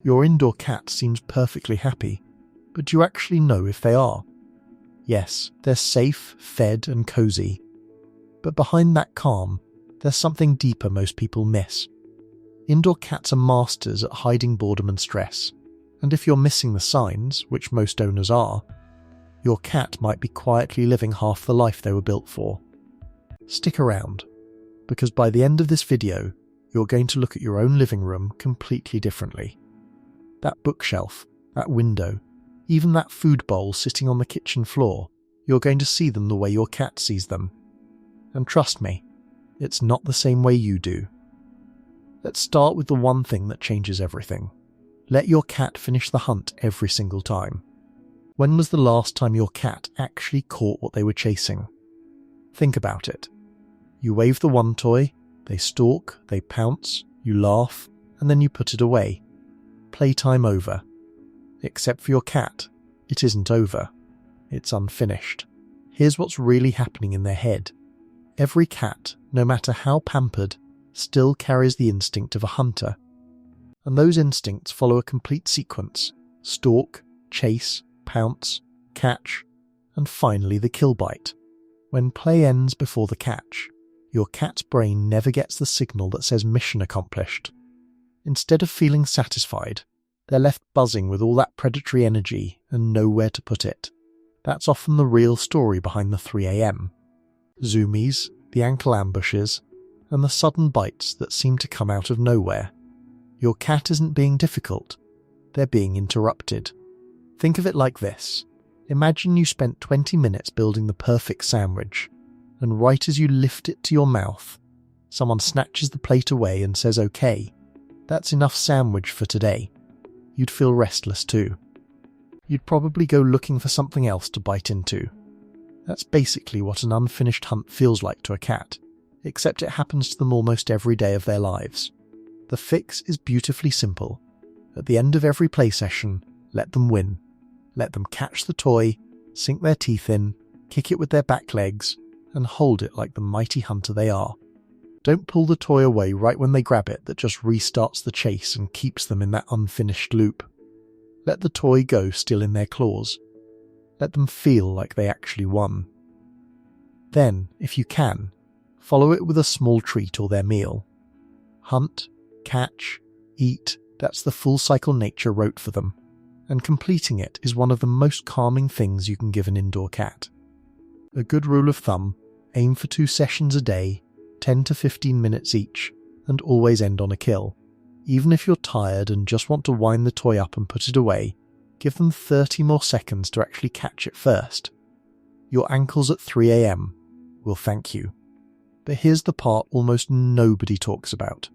Your indoor cat seems perfectly happy, but do you actually know if they are? Yes, they're safe, fed and cozy. But behind that calm, there's something deeper most people miss. Indoor cats are masters at hiding boredom and stress, and if you're missing the signs, which most owners are, your cat might be quietly living half the life they were built for. Stick around, because by the end of this video, you're going to look at your own living room completely differently. That bookshelf, that window, even that food bowl sitting on the kitchen floor, you're going to see them the way your cat sees them. And trust me, it's not the same way you do. Let's start with the one thing that changes everything. Let your cat finish the hunt every single time. When was the last time your cat actually caught what they were chasing? Think about it. You wave the one toy, they stalk, they pounce, you laugh, and then you put it away. Playtime over. Except for your cat, it isn't over. It's unfinished. Here's what's really happening in their head. Every cat, no matter how pampered, still carries the instinct of a hunter. And those instincts follow a complete sequence: stalk, chase, pounce, catch, and finally the kill bite. When play ends before the catch, your cat's brain never gets the signal that says mission accomplished. Instead of feeling satisfied, they're left buzzing with all that predatory energy and nowhere to put it. That's often the real story behind the 3 a.m. Zoomies, the ankle ambushes, and the sudden bites that seem to come out of nowhere. Your cat isn't being difficult, they're being interrupted. Think of it like this. Imagine you spent 20 minutes building the perfect sandwich, and right as you lift it to your mouth, someone snatches the plate away and says, "Okay, that's enough sandwich for today." You'd feel restless too. You'd probably go looking for something else to bite into. That's basically what an unfinished hunt feels like to a cat, except it happens to them almost every day of their lives. The fix is beautifully simple. At the end of every play session, let them win. Let them catch the toy, sink their teeth in, kick it with their back legs, and hold it like the mighty hunter they are. Don't pull the toy away right when they grab it. That just restarts the chase and keeps them in that unfinished loop. Let the toy go still in their claws. Let them feel like they actually won. Then, if you can, follow it with a small treat or their meal. Hunt, catch, eat, that's the full cycle nature wrote for them, and completing it is one of the most calming things you can give an indoor cat. A good rule of thumb: aim for 2 sessions a day, 10 to 15 minutes each, and always end on a kill. Even if you're tired and just want to wind the toy up and put it away, give them 30 more seconds to actually catch it first. Your ankles at 3 a.m. will thank you. But here's the part almost nobody talks about.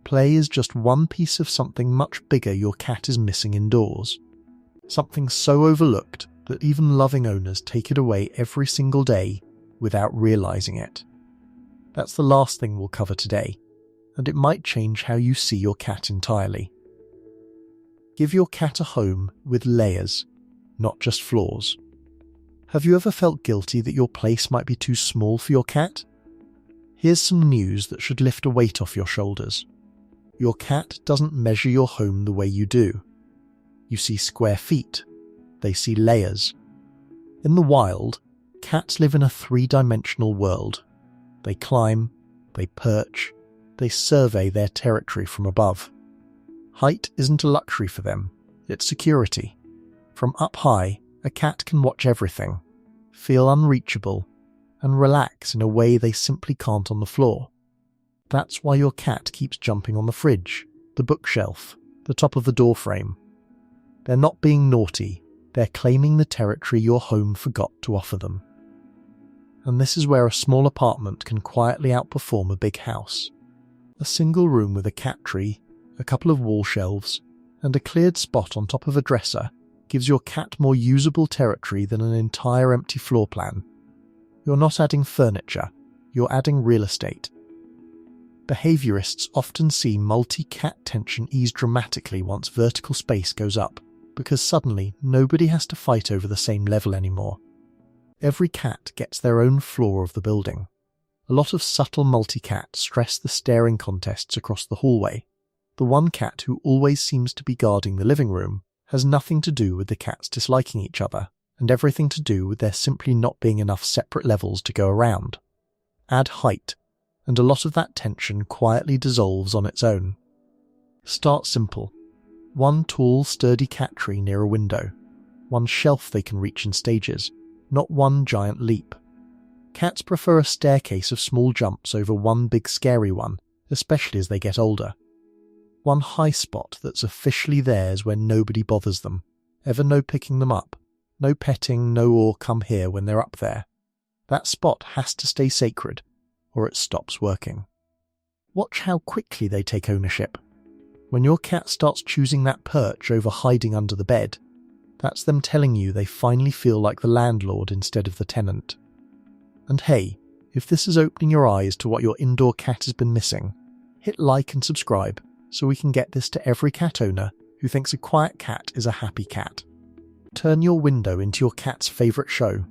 Play is just one piece of something much bigger your cat is missing indoors. Something so overlooked that even loving owners take it away every single day without realizing it. That's the last thing we'll cover today, and it might change how you see your cat entirely. Give your cat a home with layers, not just floors. Have you ever felt guilty that your place might be too small for your cat? Here's some news that should lift a weight off your shoulders. Your cat doesn't measure your home the way you do. You see square feet. They see layers. In the wild, cats live in a 3-dimensional world. They climb, they perch, they survey their territory from above. Height isn't a luxury for them, it's security. From up high, a cat can watch everything, feel unreachable, and relax in a way they simply can't on the floor. That's why your cat keeps jumping on the fridge, the bookshelf, the top of the door frame. They're not being naughty, they're claiming the territory your home forgot to offer them. And this is where a small apartment can quietly outperform a big house. A single room with a cat tree, a couple of wall shelves, and a cleared spot on top of a dresser gives your cat more usable territory than an entire empty floor plan. You're not adding furniture, you're adding real estate. Behaviorists often see multi-cat tension ease dramatically once vertical space goes up, because suddenly nobody has to fight over the same level anymore. Every cat gets their own floor of the building. A lot of subtle multi-cats stress the staring contests across the hallway, The one cat who always seems to be guarding the living room has nothing to do with the cats disliking each other, and everything to do with there simply not being enough separate levels to go around. Add height, and a lot of that tension quietly dissolves on its own. Start simple. One tall, sturdy cat tree near a window. One shelf they can reach in stages, not one giant leap. Cats prefer a staircase of small jumps over one big scary one, especially as they get older. One high spot that's officially theirs when nobody bothers them. Ever no picking them up. No petting, no "or come here" when they're up there. That spot has to stay sacred, or it stops working. Watch how quickly they take ownership. When your cat starts choosing that perch over hiding under the bed, that's them telling you they finally feel like the landlord instead of the tenant. And hey, if this is opening your eyes to what your indoor cat has been missing, hit like and subscribe so we can get this to every cat owner who thinks a quiet cat is a happy cat. Turn your window into your cat's favourite show.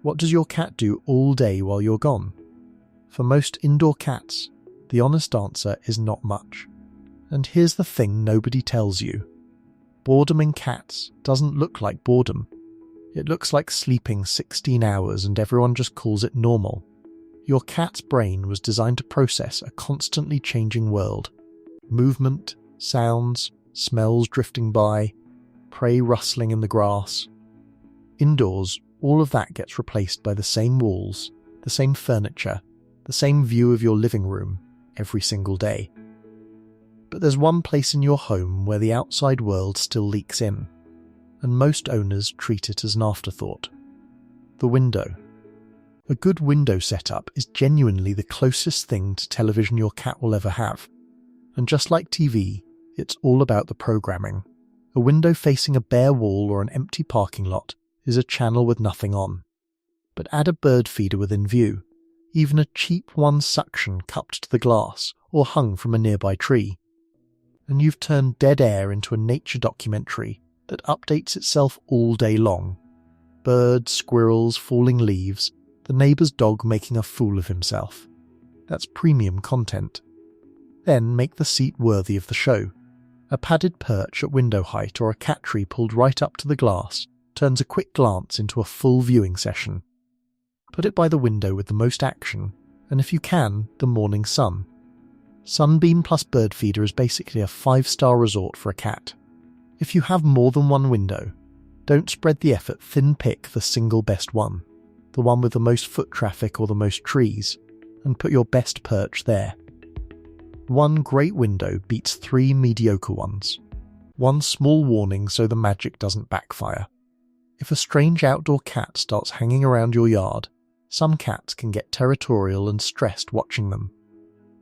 What does your cat do all day while you're gone? For most indoor cats, the honest answer is not much. And here's the thing nobody tells you. Boredom in cats doesn't look like boredom. It looks like sleeping 16 hours and everyone just calls it normal. Your cat's brain was designed to process a constantly changing world. Movement, sounds, smells drifting by, prey rustling in the grass. Indoors, all of that gets replaced by the same walls, the same furniture, the same view of your living room every single day. But there's one place in your home where the outside world still leaks in, and most owners treat it as an afterthought. The window. A good window setup is genuinely the closest thing to television your cat will ever have. And just like TV, it's all about the programming. A window facing a bare wall or an empty parking lot is a channel with nothing on. But add a bird feeder within view, even a cheap one suction cupped to the glass or hung from a nearby tree, and you've turned dead air into a nature documentary that updates itself all day long. Birds, squirrels, falling leaves, the neighbour's dog making a fool of himself. That's premium content. Then make the seat worthy of the show. A padded perch at window height or a cat tree pulled right up to the glass turns a quick glance into a full viewing session. Put it by the window with the most action, and if you can, the morning sun. Sunbeam plus bird feeder is basically a 5-star resort for a cat. If you have more than one window, don't spread the effort, thin pick the single best one, the one with the most foot traffic or the most trees, and put your best perch there. One great window beats 3 mediocre ones. One small warning so the magic doesn't backfire. If a strange outdoor cat starts hanging around your yard, some cats can get territorial and stressed watching them.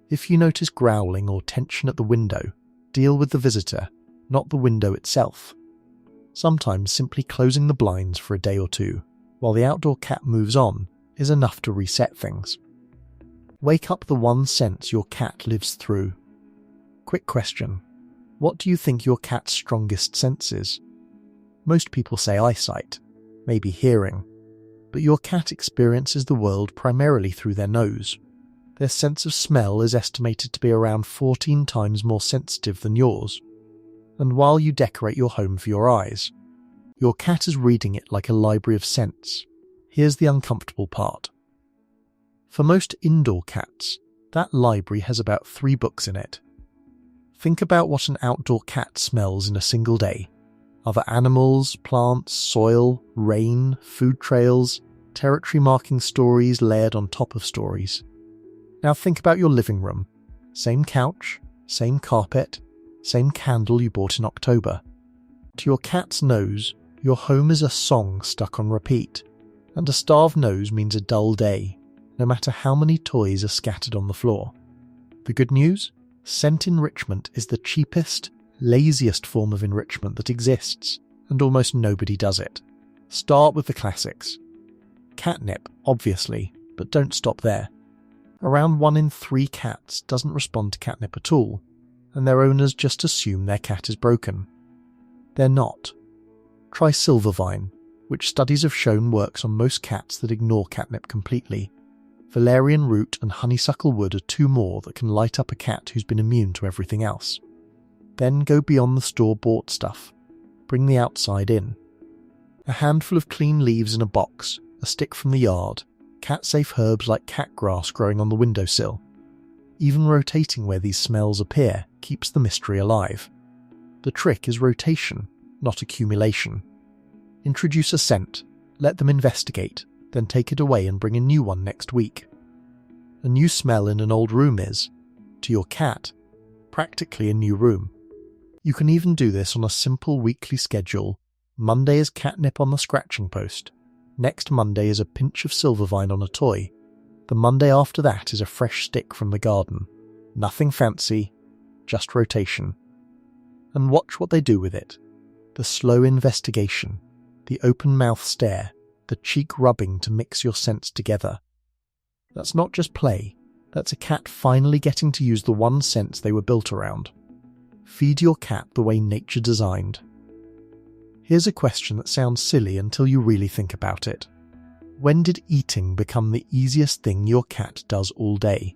If you notice growling or tension at the window, deal with the visitor, not the window itself. Sometimes simply closing the blinds for a day or two, while the outdoor cat moves on, is enough to reset things. Wake up the one sense your cat lives through. Quick question. What do you think your cat's strongest sense is? Most people say eyesight, maybe hearing, but your cat experiences the world primarily through their nose. Their sense of smell is estimated to be around 14 times more sensitive than yours. And while you decorate your home for your eyes, your cat is reading it like a library of scents. Here's the uncomfortable part. For most indoor cats, that library has about 3 books in it. Think about what an outdoor cat smells in a single day. Other animals, plants, soil, rain, food trails, territory marking stories layered on top of stories. Now think about your living room. Same couch, same carpet, same candle you bought in October. To your cat's nose, your home is a song stuck on repeat, and a starved nose means a dull day, no matter how many toys are scattered on the floor. The good news? Scent enrichment is the cheapest, laziest form of enrichment that exists, and almost nobody does it. Start with the classics. Catnip, obviously, but don't stop there. Around 1 in 3 cats doesn't respond to catnip at all, and their owners just assume their cat is broken. They're not. Try Silvervine, which studies have shown works on most cats that ignore catnip completely. Valerian root and honeysuckle wood are 2 more that can light up a cat who's been immune to everything else. Then go beyond the store-bought stuff. Bring the outside in. A handful of clean leaves in a box, a stick from the yard, cat-safe herbs like cat grass growing on the windowsill. Even rotating where these smells appear keeps the mystery alive. The trick is rotation, not accumulation. Introduce a scent, let them investigate, then take it away and bring a new one next week. A new smell in an old room is, to your cat, practically a new room. You can even do this on a simple weekly schedule. Monday is catnip on the scratching post. Next Monday is a pinch of silvervine on a toy. The Monday after that is a fresh stick from the garden. Nothing fancy, just rotation. And watch what they do with it. The slow investigation, the open mouth stare, the cheek rubbing to mix your scents together. That's not just play, that's a cat finally getting to use the one sense they were built around. Feed your cat the way nature designed. Here's a question that sounds silly until you really think about it. When did eating become the easiest thing your cat does all day?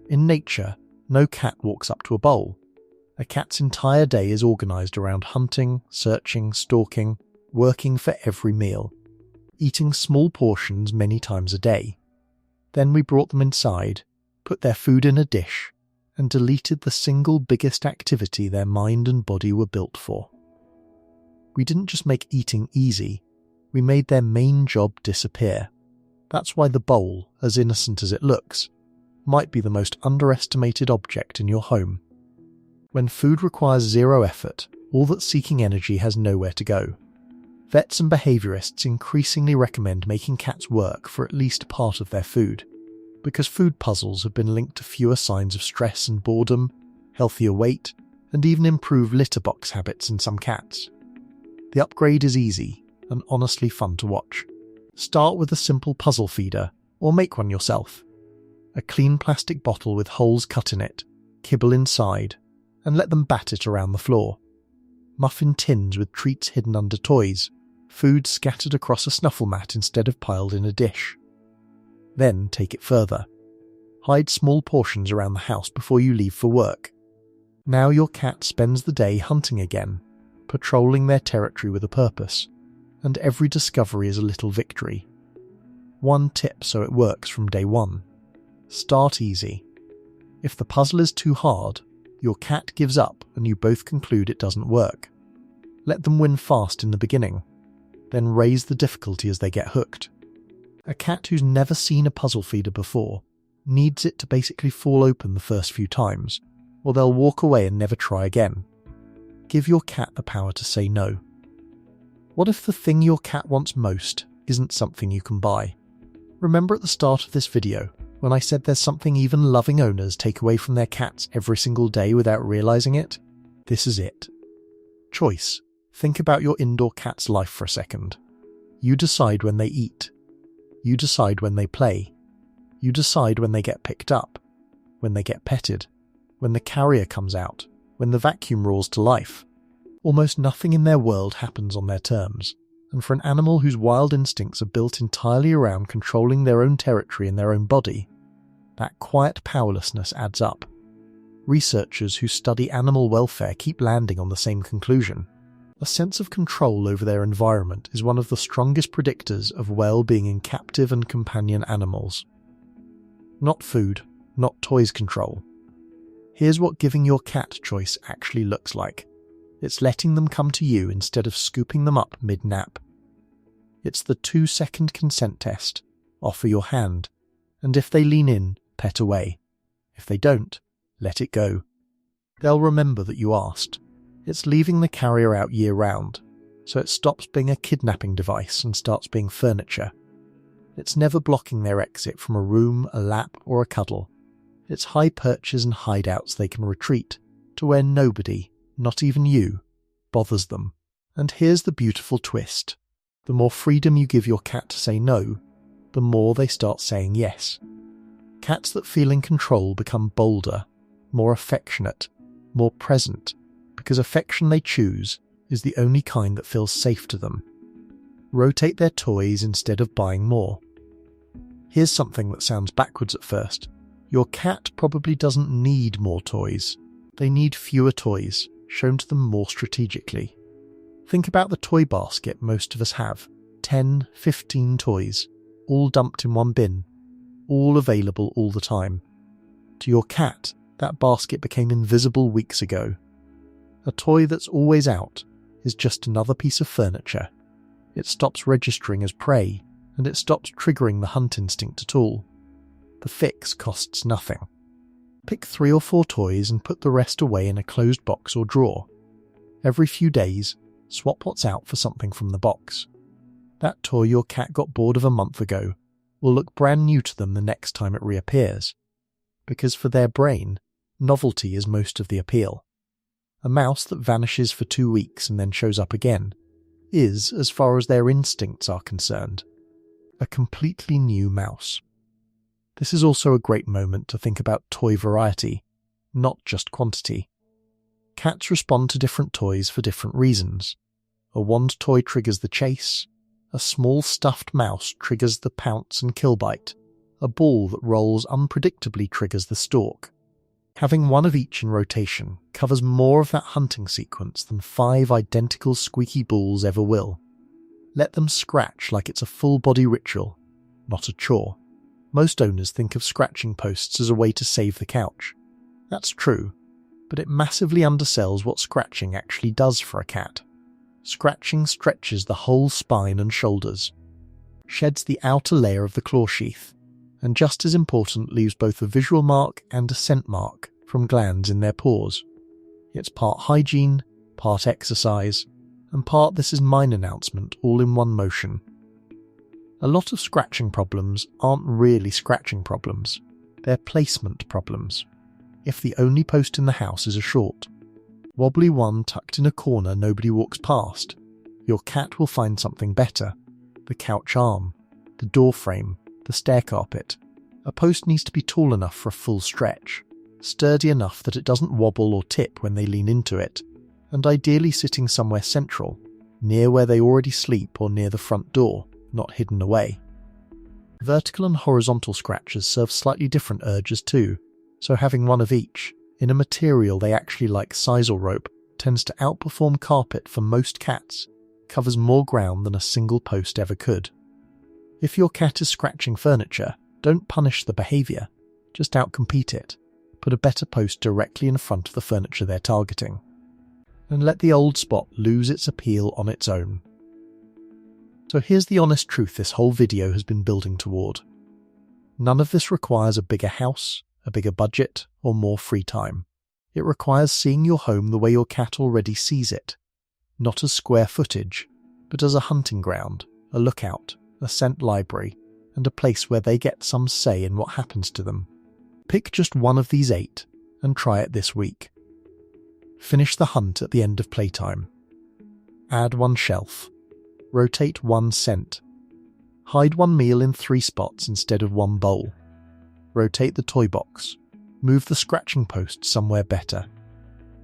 In nature, no cat walks up to a bowl. A cat's entire day is organised around hunting, searching, stalking, working for every meal, eating small portions many times a day. Then we brought them inside, put their food in a dish, and deleted the single biggest activity their mind and body were built for. We didn't just make eating easy, we made their main job disappear. That's why the bowl, as innocent as it looks, might be the most underestimated object in your home. When food requires zero effort, all that seeking energy has nowhere to go. Vets and behaviourists increasingly recommend making cats work for at least part of their food, because food puzzles have been linked to fewer signs of stress and boredom, healthier weight, and even improved litter box habits in some cats. The upgrade is easy and honestly fun to watch. Start with a simple puzzle feeder, or make one yourself. A clean plastic bottle with holes cut in it, kibble inside, and let them bat it around the floor. Muffin tins with treats hidden under toys, food scattered across a snuffle mat instead of piled in a dish. Then take it further. Hide small portions around the house before you leave for work. Now your cat spends the day hunting again, patrolling their territory with a purpose, and every discovery is a little victory. One tip so it works from day one. Start easy. If the puzzle is too hard, your cat gives up and you both conclude it doesn't work. Let them win fast in the beginning, then raise the difficulty as they get hooked. A cat who's never seen a puzzle feeder before needs it to basically fall open the first few times, or they'll walk away and never try again. Give your cat the power to say no. What if the thing your cat wants most isn't something you can buy? Remember at the start of this video when I said there's something even loving owners take away from their cats every single day without realising it? This is it. Choice. Think about your indoor cat's life for a second. You decide when they eat. You decide when they play. You decide when they get picked up, when they get petted, when the carrier comes out, when the vacuum roars to life. Almost nothing in their world happens on their terms, and for an animal whose wild instincts are built entirely around controlling their own territory and their own body, that quiet powerlessness adds up. Researchers who study animal welfare keep landing on the same conclusion. A sense of control over their environment is one of the strongest predictors of well-being in captive and companion animals. Not food, not toys control. Here's what giving your cat choice actually looks like. It's letting them come to you instead of scooping them up mid-nap. It's the 2-second consent test. Offer your hand, and if they lean in, pet away. If they don't, let it go. They'll remember that you asked. It's leaving the carrier out year-round, so it stops being a kidnapping device and starts being furniture. It's never blocking their exit from a room, a lap, or a cuddle. It's high perches and hideouts they can retreat to where nobody, not even you, bothers them. And here's the beautiful twist. The more freedom you give your cat to say no, the more they start saying yes. Cats that feel in control become bolder, more affectionate, more present, because affection they choose is the only kind that feels safe to them. Rotate their toys instead of buying more. Here's something that sounds backwards at first. Your cat probably doesn't need more toys. They need fewer toys, shown to them more strategically. Think about the toy basket most of us have. 10, 15 toys, all dumped in one bin, all available all the time. To your cat, that basket became invisible weeks ago. A toy that's always out is just another piece of furniture. It stops registering as prey, and it stops triggering the hunt instinct at all. The fix costs nothing. Pick 3 or 4 toys and put the rest away in a closed box or drawer. Every few days, swap what's out for something from the box. That toy your cat got bored of a month ago will look brand new to them the next time it reappears. Because for their brain, novelty is most of the appeal. A mouse that vanishes for 2 weeks and then shows up again is, as far as their instincts are concerned, a completely new mouse. This is also a great moment to think about toy variety, not just quantity. Cats respond to different toys for different reasons. A wand toy triggers the chase, a small stuffed mouse triggers the pounce and kill bite, a ball that rolls unpredictably triggers the stalk. Having one of each in rotation covers more of that hunting sequence than 5 identical squeaky balls ever will. Let them scratch like it's a full-body ritual, not a chore. Most owners think of scratching posts as a way to save the couch. That's true, but it massively undersells what scratching actually does for a cat. Scratching stretches the whole spine and shoulders, sheds the outer layer of the claw sheath, and just as important, leaves both a visual mark and a scent mark from glands in their paws. It's part hygiene, part exercise, and part this is mine announcement all in one motion. A lot of scratching problems aren't really scratching problems, they're placement problems. If the only post in the house is a short, wobbly one tucked in a corner nobody walks past, your cat will find something better. The couch arm, the door frame, the stair carpet. A post needs to be tall enough for a full stretch, sturdy enough that it doesn't wobble or tip when they lean into it, and ideally sitting somewhere central, near where they already sleep or near the front door, not hidden away. Vertical and horizontal scratches serve slightly different urges too, so having one of each, in a material they actually like sisal rope, tends to outperform carpet for most cats, covers more ground than a single post ever could. If your cat is scratching furniture, don't punish the behaviour, just outcompete it. Put a better post directly in front of the furniture they're targeting, and let the old spot lose its appeal on its own. So here's the honest truth this whole video has been building toward. None of this requires a bigger house, a bigger budget, or more free time. It requires seeing your home the way your cat already sees it, not as square footage, but as a hunting ground, a lookout, a scent library, and a place where they get some say in what happens to them. Pick just one of these 8 and try it this week. Finish the hunt at the end of playtime. Add 1 shelf. Rotate 1 scent. Hide 1 meal in 3 spots instead of 1 bowl. Rotate the toy box. Move the scratching post somewhere better.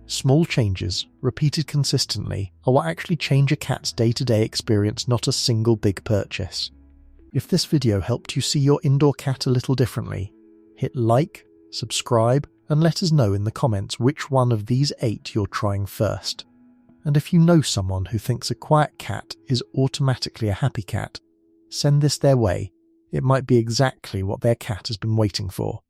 Small changes, repeated consistently, are what actually change a cat's day-to-day experience, not a single big purchase. If this video helped you see your indoor cat a little differently, hit like, subscribe, and let us know in the comments which one of these 8 you're trying first. And if you know someone who thinks a quiet cat is automatically a happy cat, send this their way. It might be exactly what their cat has been waiting for.